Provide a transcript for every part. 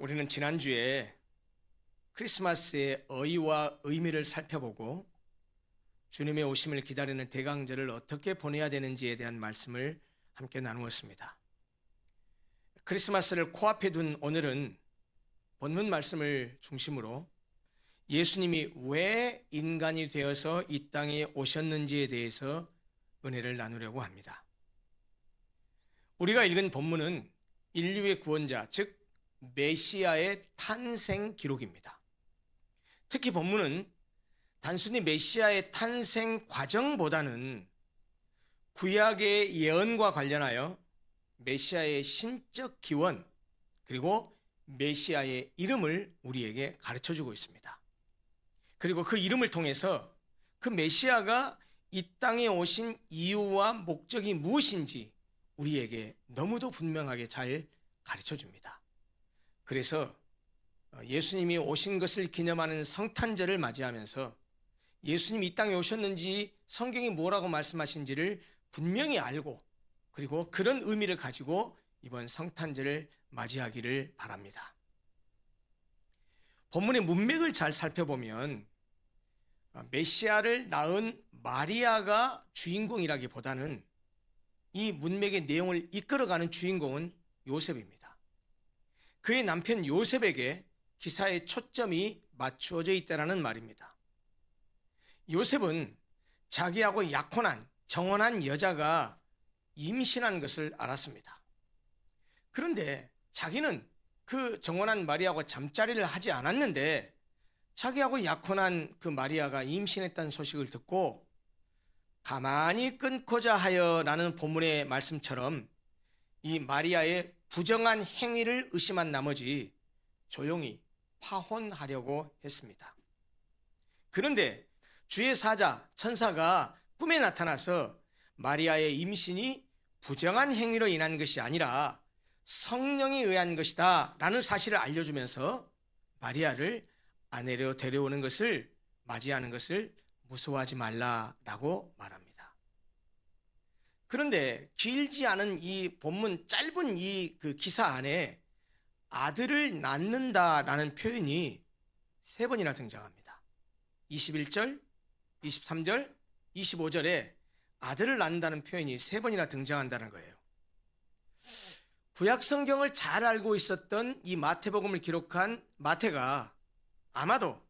우리는 지난주에 크리스마스의 의의와 의미를 살펴보고 주님의 오심을 기다리는 대강절을 어떻게 보내야 되는지에 대한 말씀을 함께 나누었습니다. 크리스마스를 코앞에 둔 오늘은 본문 말씀을 중심으로 예수님이 왜 인간이 되어서 이 땅에 오셨는지에 대해서 은혜를 나누려고 합니다. 우리가 읽은 본문은 인류의 구원자, 즉 메시아의 탄생 기록입니다. 특히 본문은 단순히 메시아의 탄생 과정보다는 구약의 예언과 관련하여 메시아의 신적 기원 그리고 메시아의 이름을 우리에게 가르쳐주고 있습니다. 그리고 그 이름을 통해서 그 메시아가 이 땅에 오신 이유와 목적이 무엇인지 우리에게 너무도 분명하게 잘 가르쳐줍니다. 그래서 예수님이 오신 것을 기념하는 성탄절을 맞이하면서 예수님이 이 땅에 오셨는지 성경이 뭐라고 말씀하신지를 분명히 알고 그리고 그런 의미를 가지고 이번 성탄절을 맞이하기를 바랍니다. 본문의 문맥을 잘 살펴보면 메시아를 낳은 마리아가 주인공이라기보다는 이 문맥의 내용을 이끌어가는 주인공은 요셉입니다. 그의 남편 요셉에게 기사의 초점이 맞추어져 있다는 말입니다. 요셉은 자기하고 약혼한 정혼한 여자가 임신한 것을 알았습니다. 그런데 자기는 그 정혼한 마리아하고 잠자리를 하지 않았는데 자기하고 약혼한 그 마리아가 임신했다는 소식을 듣고 가만히 끊고자 하여라는 본문의 말씀처럼 이 마리아의 부정한 행위를 의심한 나머지 조용히 파혼하려고 했습니다. 그런데 주의 사자 천사가 꿈에 나타나서 마리아의 임신이 부정한 행위로 인한 것이 아니라 성령에 의한 것이다 라는 사실을 알려주면서 마리아를 아내로 데려오는 것을 맞이하는 것을 무서워하지 말라라고 말합니다. 그런데 길지 않은 이 본문 짧은 이 기사 안에 아들을 낳는다라는 표현이 3번이나 등장합니다. 21절, 23절, 25절에 아들을 낳는다는 표현이 3번이나 등장한다는 거예요. 구약 성경을 잘 알고 있었던 이 마태복음을 기록한 마태가 아마도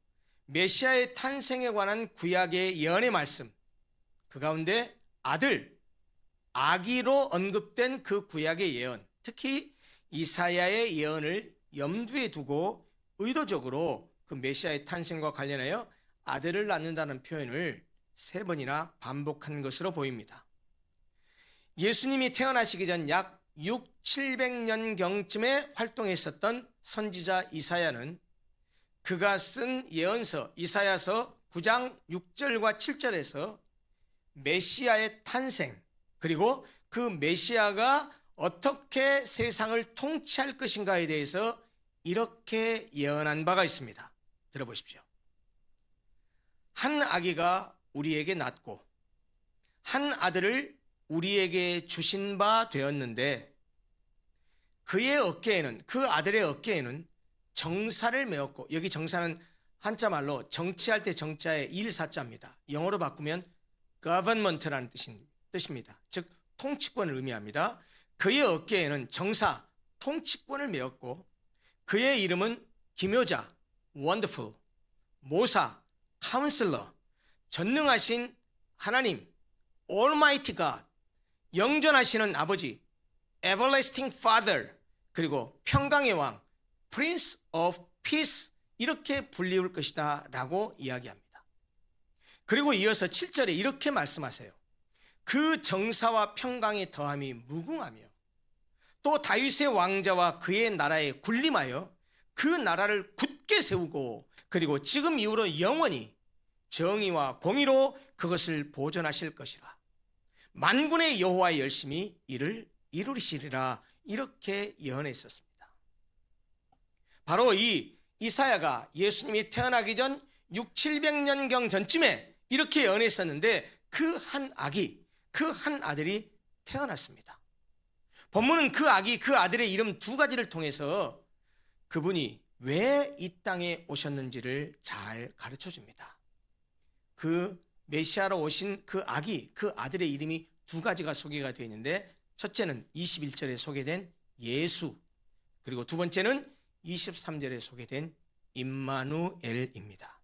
메시아의 탄생에 관한 구약의 예언의 말씀, 그 가운데 아들, 아기로 언급된 그 구약의 예언, 특히 이사야의 예언을 염두에 두고 의도적으로 그 메시아의 탄생과 관련하여 아들을 낳는다는 표현을 3번이나 반복한 것으로 보입니다. 예수님이 태어나시기 전 약 700년경쯤에 활동했었던 선지자 이사야는 그가 쓴 예언서 이사야서 9장 6절과 7절에서 메시아의 탄생 그리고 그 메시아가 어떻게 세상을 통치할 것인가에 대해서 이렇게 예언한 바가 있습니다. 들어보십시오. 한 아기가 우리에게 낳고 한 아들을 우리에게 주신 바 되었는데 그의 어깨에는 그 아들의 어깨에는 정사를 메었고, 여기 정사는 한자말로 정치할 때 정자에 일사자입니다. 영어로 바꾸면 government라는 뜻입니다. 즉 통치권을 의미합니다. 그의 어깨에는 정사, 통치권을 메었고 그의 이름은 기묘자, wonderful, 모사, counselor, 전능하신 하나님, almighty God, 영존하시는 아버지, everlasting father, 그리고 평강의 왕, Prince of Peace 이렇게 불리울 것이다 라고 이야기합니다. 그리고 이어서 7절에 이렇게 말씀하세요. 그 정사와 평강의 더함이 무궁하며 또 다윗의 왕자와 그의 나라에 군림하여 그 나라를 굳게 세우고 그리고 지금 이후로 영원히 정의와 공의로 그것을 보존하실 것이라. 만군의 여호와의 열심히 이를 이루시리라 이렇게 예언했었습니다. 바로 이 이사야가 예수님이 태어나기 전 600~700년경 전쯤에 이렇게 예언했었는데 그 한 아기, 그 한 아들이 태어났습니다. 본문은 그 아기, 그 아들의 이름 2가지를 통해서 그분이 왜 이 땅에 오셨는지를 잘 가르쳐 줍니다. 그 메시아로 오신 그 아들의 이름이 두 가지가 소개가 되어 있는데, 첫째는 21절에 소개된 예수, 그리고 두 번째는 23절에 소개된 임마누엘입니다.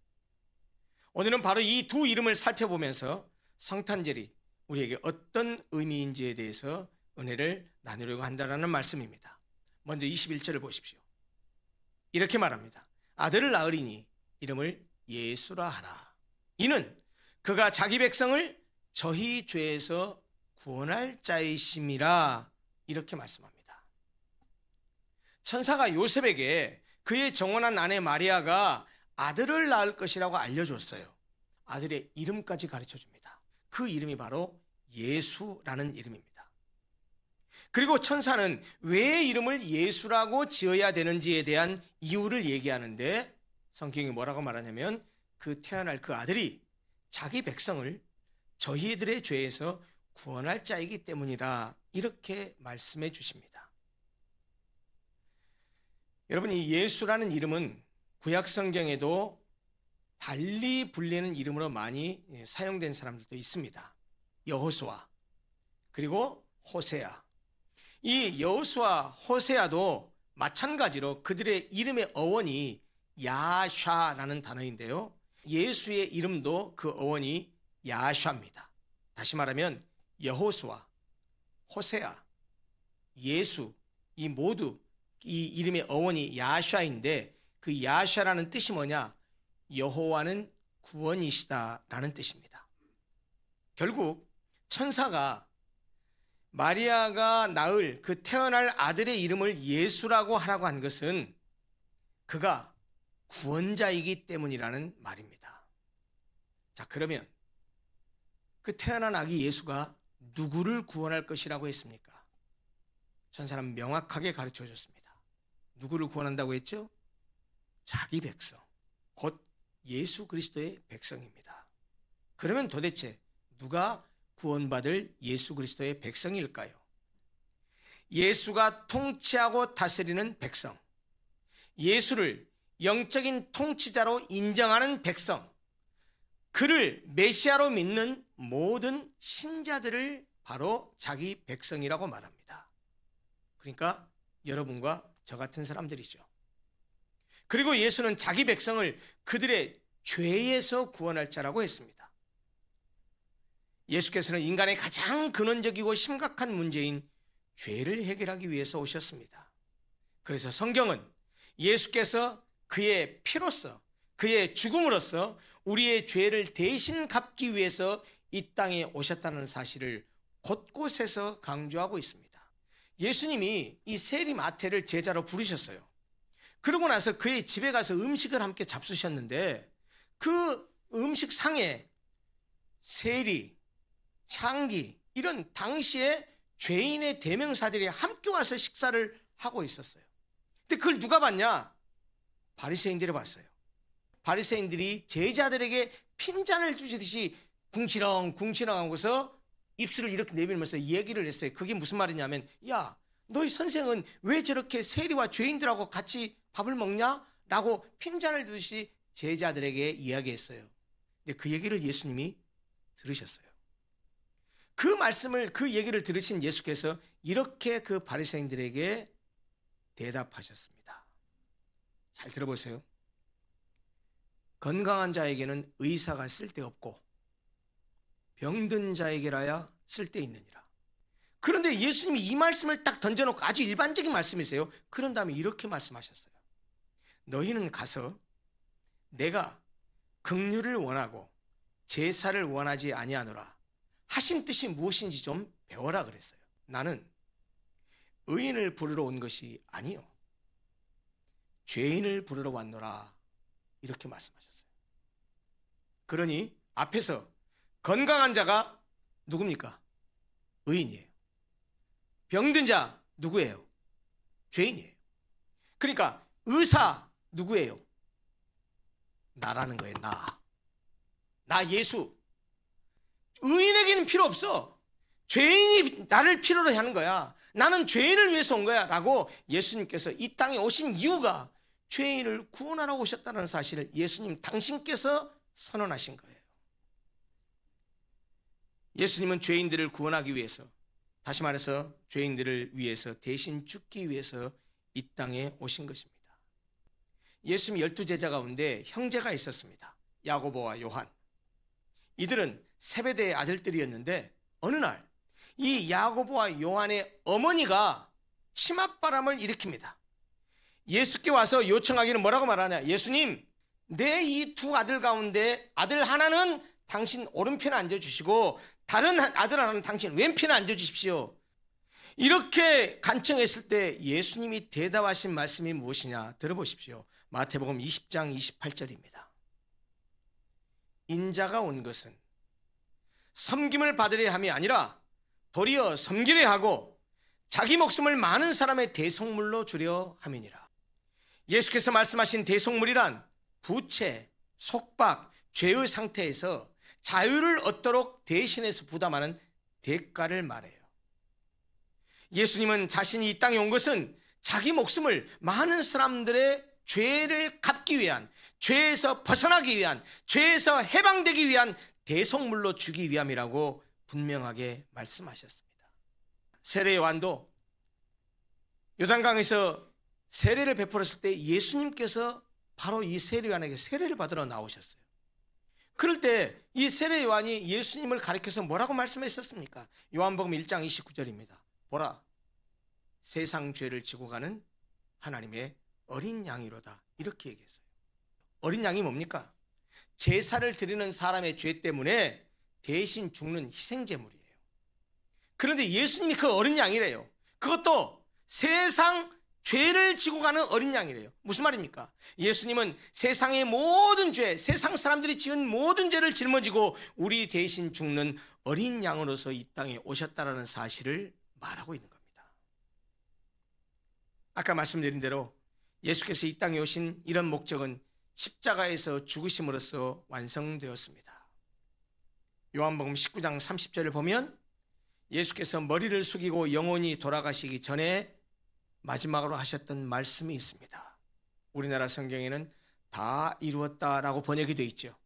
오늘은 바로 이 두 이름을 살펴보면서 성탄절이 우리에게 어떤 의미인지에 대해서 은혜를 나누려고 한다는 말씀입니다. 먼저 21절을 보십시오. 이렇게 말합니다. 아들을 낳으리니 이름을 예수라 하라. 이는 그가 자기 백성을 저희 죄에서 구원할 자이심이라. 이렇게 말씀합니다. 천사가 요셉에게 그의 정혼한 아내 마리아가 아들을 낳을 것이라고 알려줬어요. 아들의 이름까지 가르쳐 줍니다. 그 이름이 바로 예수라는 이름입니다. 그리고 천사는 왜 이름을 예수라고 지어야 되는지에 대한 이유를 얘기하는데, 성경이 뭐라고 말하냐면 그 태어날 그 아들이 자기 백성을 저희들의 죄에서 구원할 자이기 때문이다. 이렇게 말씀해 주십니다. 여러분, 이 예수라는 이름은 구약 성경에도 달리 불리는 이름으로 많이 사용된 사람들도 있습니다. 여호수아, 그리고 호세아. 이 여호수아, 호세아도 마찬가지로 그들의 이름의 어원이 야샤라는 단어인데요, 예수의 이름도 그 어원이 야샤입니다. 다시 말하면 여호수아, 호세아, 예수, 이 모두 이 이름의 어원이 야샤인데, 그 야샤라는 뜻이 뭐냐? 여호와는 구원이시다라는 뜻입니다. 결국 천사가 마리아가 낳을 그 태어날 아들의 이름을 예수라고 하라고 한 것은 그가 구원자이기 때문이라는 말입니다. 자, 그러면 그 태어난 아기 예수가 누구를 구원할 것이라고 했습니까? 천사는 명확하게 가르쳐 줬습니다. 누구를 구원한다고 했죠? 자기 백성, 곧 예수 그리스도의 백성입니다. 그러면 도대체 누가 구원받을 예수 그리스도의 백성일까요? 예수가 통치하고 다스리는 백성, 예수를 영적인 통치자로 인정하는 백성, 그를 메시아로 믿는 모든 신자들을 바로 자기 백성이라고 말합니다. 그러니까 여러분과 저 같은 사람들이죠. 그리고 예수는 자기 백성을 그들의 죄에서 구원할 자라고 했습니다. 예수께서는 인간의 가장 근원적이고 심각한 문제인 죄를 해결하기 위해서 오셨습니다. 그래서 성경은 예수께서 그의 피로써, 그의 죽음으로써 우리의 죄를 대신 갚기 위해서 이 땅에 오셨다는 사실을 곳곳에서 강조하고 있습니다. 예수님이 이 세리 마태를 제자로 부르셨어요. 그러고 나서 그의 집에 가서 음식을 함께 잡수셨는데, 그 음식 상에 세리, 창기, 이런 당시에 죄인의 대명사들이 함께 와서 식사를 하고 있었어요. 근데 그걸 누가 봤냐? 바리새인들이 봤어요. 바리새인들이 제자들에게 핀잔을 주시듯이 궁시렁궁시렁 하고서 입술을 이렇게 내밀면서 얘기를 했어요. 그게 무슨 말이냐면, 야, 너희 선생은 왜 저렇게 세리와 죄인들하고 같이 밥을 먹냐? 라고 핀잔을 두듯이 제자들에게 이야기했어요. 근데 그 얘기를 예수님이 들으셨어요. 그 말씀을, 그 얘기를 들으신 예수께서 이렇게 그 바리새인들에게 대답하셨습니다. 잘 들어보세요. 건강한 자에게는 의사가 쓸데없고 병든 자에게라야 쓸데있느니라. 그런데 예수님이 이 말씀을 딱 던져놓고 아주 일반적인 말씀이세요. 그런 다음에 이렇게 말씀하셨어요. 너희는 가서 내가 긍휼을 원하고 제사를 원하지 아니하노라 하신 뜻이 무엇인지 좀 배워라 그랬어요. 나는 의인을 부르러 온 것이 아니요 죄인을 부르러 왔노라, 이렇게 말씀하셨어요. 그러니 앞에서 건강한 자가 누굽니까? 의인이에요. 병든 자 누구예요? 죄인이에요. 그러니까 의사 누구예요? 나라는 거예요. 나 예수. 의인에게는 필요 없어. 죄인이 나를 필요로 하는 거야. 나는 죄인을 위해서 온 거야 라고 예수님께서 이 땅에 오신 이유가 죄인을 구원하러 오셨다는 사실을 예수님 당신께서 선언하신 거예요. 예수님은 죄인들을 구원하기 위해서, 다시 말해서 죄인들을 위해서 대신 죽기 위해서 이 땅에 오신 것입니다. 예수님 12제자 가운데 형제가 있었습니다. 야고보와 요한. 이들은 세베대의 아들들이었는데 어느 날 이 야고보와 요한의 어머니가 치맛바람을 일으킵니다. 예수께 와서 요청하기는 뭐라고 말하냐? 예수님, 내 이 두 아들 가운데 아들 하나는 당신 오른편에 앉아주시고 다른 아들 하나는 당신 왼편에 앉아주십시오. 이렇게 간청했을 때 예수님이 대답하신 말씀이 무엇이냐? 들어보십시오. 마태복음 20장 28절입니다. 인자가 온 것은 섬김을 받으려 함이 아니라 도리어 섬기려 하고 자기 목숨을 많은 사람의 대속물로 주려 함이니라. 예수께서 말씀하신 대속물이란 부채, 속박, 죄의 상태에서 자유를 얻도록 대신해서 부담하는 대가를 말해요. 예수님은 자신이 이 땅에 온 것은 자기 목숨을 많은 사람들의 죄를 갚기 위한, 죄에서 벗어나기 위한, 죄에서 해방되기 위한 대속물로 주기 위함이라고 분명하게 말씀하셨습니다. 세례 요한도 요단강에서 세례를 베풀었을 때 예수님께서 바로 이 세례 요한에게 세례를 받으러 나오셨어요. 그럴 때 이 세례 요한이 예수님을 가리켜서 뭐라고 말씀했었습니까? 요한복음 1장 29절입니다. 보라, 세상 죄를 지고 가는 하나님의 어린 양이로다. 이렇게 얘기했어요. 어린 양이 뭡니까? 제사를 드리는 사람의 죄 때문에 대신 죽는 희생제물이에요. 그런데 예수님이 그 어린 양이래요. 그것도 세상 죄를 지고 가는 어린 양이래요. 무슨 말입니까? 예수님은 세상의 모든 죄, 세상 사람들이 지은 모든 죄를 짊어지고 우리 대신 죽는 어린 양으로서 이 땅에 오셨다는 사실을 말하고 있는 겁니다. 아까 말씀드린 대로 예수께서 이 땅에 오신 이런 목적은 십자가에서 죽으심으로써 완성되었습니다. 요한복음 19장 30절을 보면 예수께서 머리를 숙이고 영원히 돌아가시기 전에 마지막으로 하셨던 말씀이 있습니다. 우리나라 성경에는 다 이루었다라고 번역이 되어 있죠.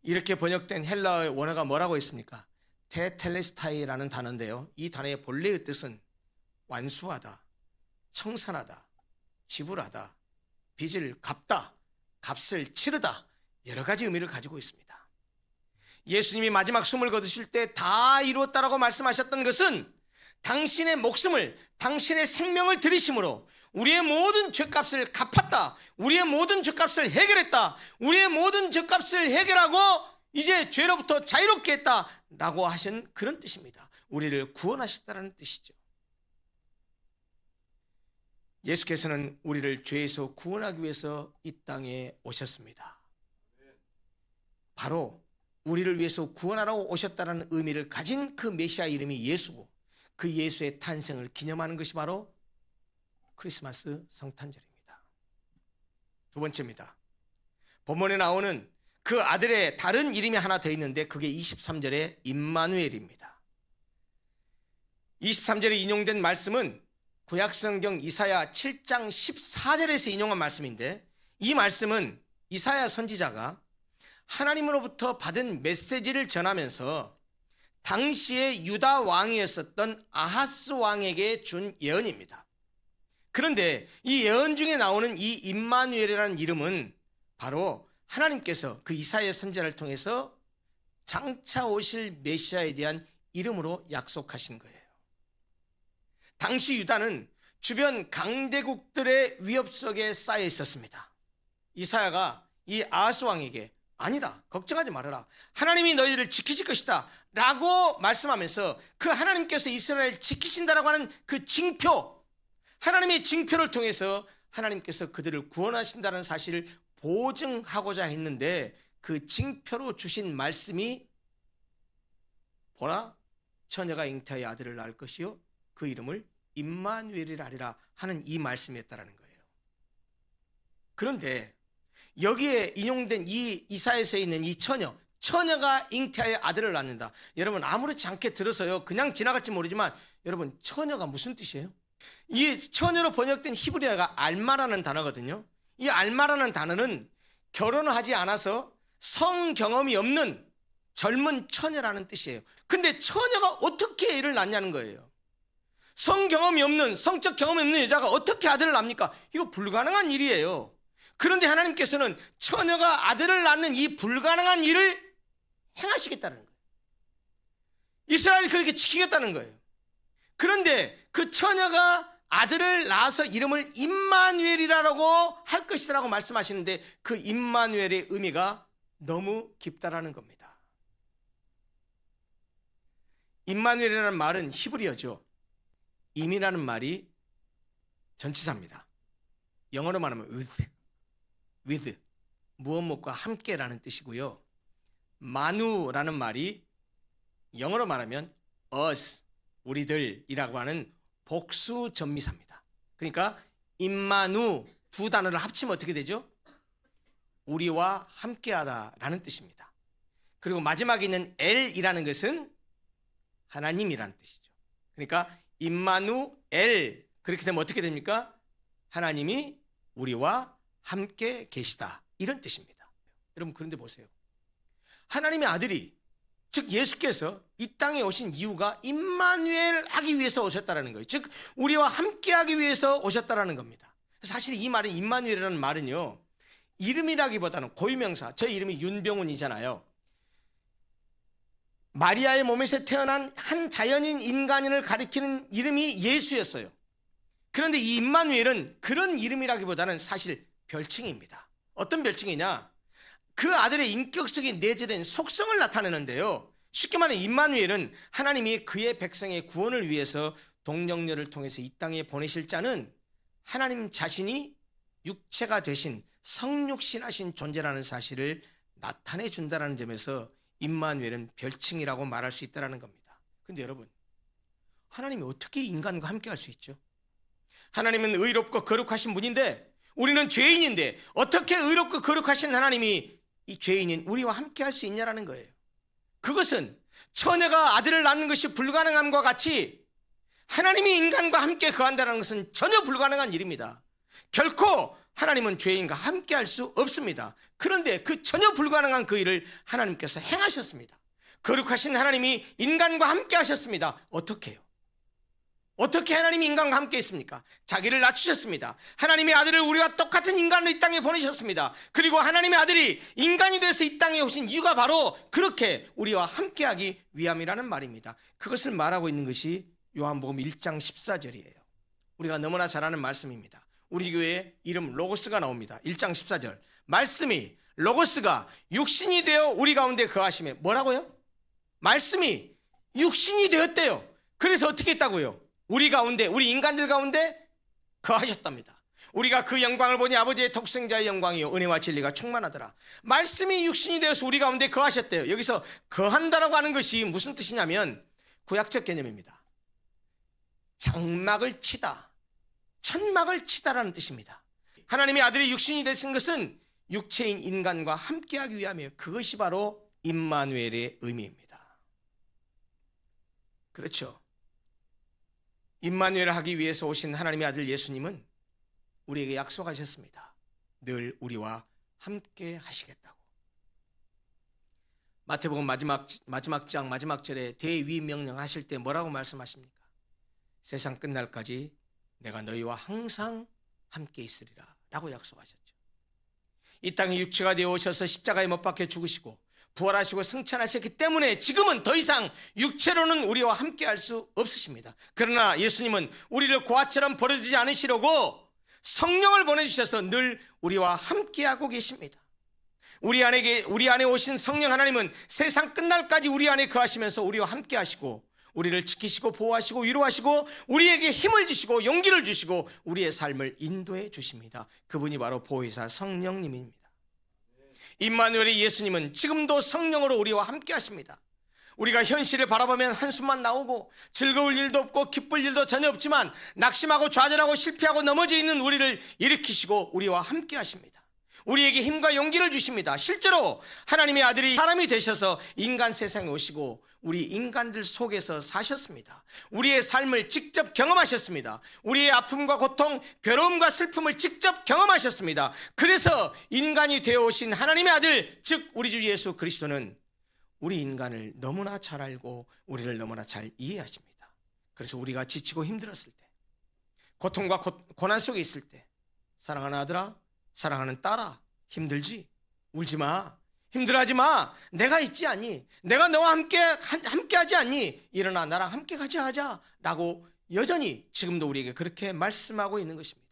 이렇게 번역된 헬라어의 원어가 뭐라고 했습니까? 테텔레스타이라는 단어인데요. 이 단어의 본래의 뜻은 완수하다, 청산하다, 지불하다, 빚을 갚다, 값을 치르다, 여러 가지 의미를 가지고 있습니다. 예수님이 마지막 숨을 거두실 때 다 이루었다라고 말씀하셨던 것은 당신의 목숨을, 당신의 생명을 들이심으로 우리의 모든 죄값을 갚았다, 우리의 모든 죄값을 해결했다, 우리의 모든 죄값을 해결하고 이제 죄로부터 자유롭게 했다라고 하신 그런 뜻입니다. 우리를 구원하셨다는 뜻이죠. 예수께서는 우리를 죄에서 구원하기 위해서 이 땅에 오셨습니다. 바로 우리를 위해서 구원하러 오셨다는 의미를 가진 그 메시아 이름이 예수고, 그 예수의 탄생을 기념하는 것이 바로 크리스마스 성탄절입니다. 두 번째입니다. 본문에 나오는 그 아들의 다른 이름이 하나 더 있는데 그게 23절의 임마누엘입니다. 23절에 인용된 말씀은 구약성경 이사야 7장 14절에서 인용한 말씀인데, 이 말씀은 이사야 선지자가 하나님으로부터 받은 메시지를 전하면서 당시의 유다 왕이었었던 아하스 왕에게 준 예언입니다. 그런데 이 예언 중에 나오는 이 임마누엘이라는 이름은 바로 하나님께서 그 이사야 선지자를 통해서 장차 오실 메시아에 대한 이름으로 약속하신 거예요. 당시 유다는 주변 강대국들의 위협 속에 쌓여 있었습니다. 이사야가 이 아하스 왕에게 아니다, 걱정하지 말아라, 하나님이 너희를 지키실 것이다 라고 말씀하면서 그 하나님께서 이스라엘을 지키신다라고 하는 그 징표, 하나님의 징표를 통해서 하나님께서 그들을 구원하신다는 사실을 보증하고자 했는데, 그 징표로 주신 말씀이 보라, 처녀가 잉태하여 아들을 낳을 것이요 그 이름을 임마누엘이라 하리라 하는 이 말씀이었다라는 거예요. 그런데 여기에 인용된 이 이사야서에 있는 이 처녀가 잉태하여 아들을 낳는다. 여러분 아무렇지 않게 들어서요 그냥 지나갈지 모르지만, 여러분 처녀가 무슨 뜻이에요? 이 처녀로 번역된 히브리어가 알마라는 단어거든요. 이 알마라는 단어는 결혼을 하지 않아서 성 경험이 없는 젊은 처녀라는 뜻이에요. 근데 처녀가 어떻게 애를 낳냐는 거예요. 성 경험이 없는, 성적 경험이 없는 여자가 어떻게 아들을 낳습니까? 이거 불가능한 일이에요. 그런데 하나님께서는 처녀가 아들을 낳는 이 불가능한 일을 행하시겠다는 거예요. 이스라엘이 그렇게 지키겠다는 거예요. 그런데 그 처녀가 아들을 낳아서 이름을 임마누엘이라고 할 것이라고 말씀하시는데 그 임마누엘의 의미가 너무 깊다라는 겁니다. 임마누엘이라는 말은 히브리어죠. 임이라는 말이 전치사입니다. 영어로 말하면 with, 무엇무엇과 함께라는 뜻이고요. 마누라는 말이 영어로 말하면 us, 우리들이라고 하는 복수 전미사입니다. 그러니까 임마누 두 단어를 합치면 어떻게 되죠? 우리와 함께하다라는 뜻입니다. 그리고 마지막에 있는 엘이라는 것은 하나님이라는 뜻이죠. 그러니까 임마누엘, 그렇게 되면 어떻게 됩니까? 하나님이 우리와 함께 계시다, 이런 뜻입니다. 여러분, 그런데 보세요. 하나님의 아들이, 즉 예수께서 이 땅에 오신 이유가 임마누엘 하기 위해서 오셨다는 거예요. 즉 우리와 함께 하기 위해서 오셨다는 겁니다. 사실 이 말은, 임마누엘이라는 말은요, 이름이라기보다는 고유명사, 저 이름이 윤병훈이잖아요. 마리아의 몸에서 태어난 한 자연인 인간인을 가리키는 이름이 예수였어요. 그런데 이 임마누엘은 그런 이름이라기보다는 사실 별칭입니다. 어떤 별칭이냐? 그 아들의 인격 속에 내재된 속성을 나타내는데요. 쉽게 말해 임마누엘은 하나님이 그의 백성의 구원을 위해서 동정녀를 통해서 이 땅에 보내실 자는 하나님 자신이 육체가 되신 성육신하신 존재라는 사실을 나타내 준다는 점에서 임마누엘은 별칭이라고 말할 수 있다는 겁니다. 근데 여러분, 하나님이 어떻게 인간과 함께 할 수 있죠? 하나님은 의롭고 거룩하신 분인데 우리는 죄인인데 어떻게 의롭고 거룩하신 하나님이 이 죄인인 우리와 함께 할 수 있냐라는 거예요. 그것은 처녀가 아들을 낳는 것이 불가능함과 같이 하나님이 인간과 함께 거한다는 것은 전혀 불가능한 일입니다. 결코 하나님은 죄인과 함께 할 수 없습니다. 그런데 그 전혀 불가능한 그 일을 하나님께서 행하셨습니다. 거룩하신 하나님이 인간과 함께 하셨습니다. 어떻게 해요? 어떻게 하나님이 인간과 함께 했습니까? 자기를 낮추셨습니다. 하나님의 아들을 우리와 똑같은 인간으로 이 땅에 보내셨습니다. 그리고 하나님의 아들이 인간이 돼서 이 땅에 오신 이유가 바로 그렇게 우리와 함께하기 위함이라는 말입니다. 그것을 말하고 있는 것이 요한복음 1장 14절이에요. 우리가 너무나 잘 아는 말씀입니다. 우리 교회에 이름 로고스가 나옵니다. 1장 14절. 말씀이, 로고스가 육신이 되어 우리 가운데 거하심에, 뭐라고요? 말씀이 육신이 되었대요. 그래서 어떻게 했다고요? 우리 가운데, 우리 인간들 가운데 거하셨답니다. 우리가 그 영광을 보니 아버지의 독생자의 영광이요 은혜와 진리가 충만하더라. 말씀이 육신이 되어서 우리 가운데 거하셨대요. 여기서 거한다라고 하는 것이 무슨 뜻이냐면 구약적 개념입니다. 장막을 치다, 천막을 치다라는 뜻입니다. 하나님의 아들이 육신이 되신 것은 육체인 인간과 함께하기 위함이에요. 그것이 바로 임마누엘의 의미입니다. 그렇죠. 임마누엘을 하기 위해서 오신 하나님의 아들 예수님은 우리에게 약속하셨습니다. 늘 우리와 함께 하시겠다고. 마태복음 마지막 장 마지막 절에 대위명령 하실 때 뭐라고 말씀하십니까? 세상 끝날까지 내가 너희와 항상 함께 있으리라 라고 약속하셨죠. 이 땅에 육체가 되어 오셔서 십자가에 못 박혀 죽으시고 부활하시고 승천하셨기 때문에 지금은 더 이상 육체로는 우리와 함께 할 수 없으십니다. 그러나 예수님은 우리를 고아처럼 버려두지 않으시려고 성령을 보내주셔서 늘 우리와 함께하고 계십니다. 우리 안에 오신 성령 하나님은 세상 끝날까지 우리 안에 거하시면서 우리와 함께하시고 우리를 지키시고 보호하시고 위로하시고 우리에게 힘을 주시고 용기를 주시고 우리의 삶을 인도해 주십니다. 그분이 바로 보혜사 성령님입니다. 임마누엘의 예수님은 지금도 성령으로 우리와 함께 하십니다. 우리가 현실을 바라보면 한숨만 나오고 즐거울 일도 없고 기쁠 일도 전혀 없지만 낙심하고 좌절하고 실패하고 넘어져 있는 우리를 일으키시고 우리와 함께 하십니다. 우리에게 힘과 용기를 주십니다. 실제로 하나님의 아들이 사람이 되셔서 인간 세상에 오시고 우리 인간들 속에서 사셨습니다. 우리의 삶을 직접 경험하셨습니다. 우리의 아픔과 고통, 괴로움과 슬픔을 직접 경험하셨습니다. 그래서 인간이 되어 오신 하나님의 아들, 즉 우리 주 예수 그리스도는 우리 인간을 너무나 잘 알고 우리를 너무나 잘 이해하십니다. 그래서 우리가 지치고 힘들었을 때, 고통과 고난 속에 있을 때, 사랑하는 아들아, 사랑하는 딸아, 힘들지? 울지 마. 힘들어하지 마. 내가 있지 않니? 내가 너와 함께 하지 않니? 일어나 나랑 함께 하자 라고 여전히 지금도 우리에게 그렇게 말씀하고 있는 것입니다.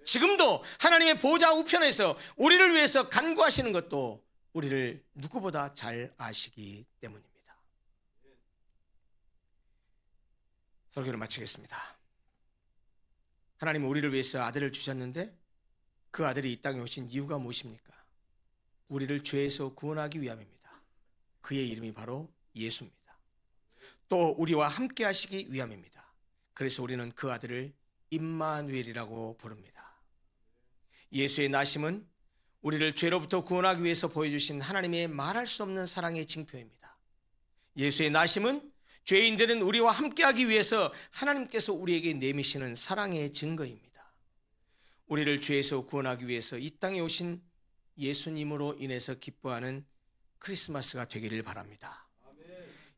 지금도 하나님의 보좌 우편에서 우리를 위해서 간구하시는 것도 우리를 누구보다 잘 아시기 때문입니다. 설교를 마치겠습니다. 하나님은 우리를 위해서 아들을 주셨는데 그 아들이 이 땅에 오신 이유가 무엇입니까? 우리를 죄에서 구원하기 위함입니다. 그의 이름이 바로 예수입니다. 또 우리와 함께 하시기 위함입니다. 그래서 우리는 그 아들을 임마누엘이라고 부릅니다. 예수의 나심은 우리를 죄로부터 구원하기 위해서 보여주신 하나님의 말할 수 없는 사랑의 징표입니다. 예수의 나심은 죄인들은 우리와 함께하기 위해서 하나님께서 우리에게 내미시는 사랑의 증거입니다. 우리를 죄에서 구원하기 위해서 이 땅에 오신 예수님으로 인해서 기뻐하는 크리스마스가 되기를 바랍니다.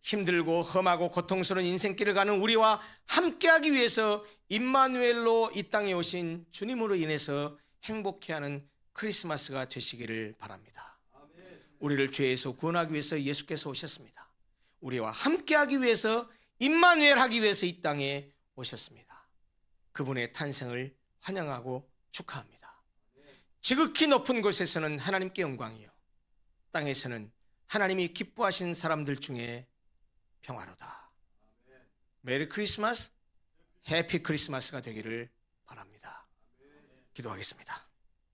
힘들고 험하고 고통스러운 인생길을 가는 우리와 함께하기 위해서 임마누엘로 이 땅에 오신 주님으로 인해서 행복해하는 크리스마스가 되시기를 바랍니다. 우리를 죄에서 구원하기 위해서 예수께서 오셨습니다. 우리와 함께하기 위해서 임마누엘 하기 위해서 이 땅에 오셨습니다. 그분의 탄생을 환영하고 축하합니다. 지극히 높은 곳에서는 하나님께 영광이요, 땅에서는 하나님이 기뻐하신 사람들 중에 평화로다. 메리 크리스마스, 해피 크리스마스가 되기를 바랍니다. 기도하겠습니다.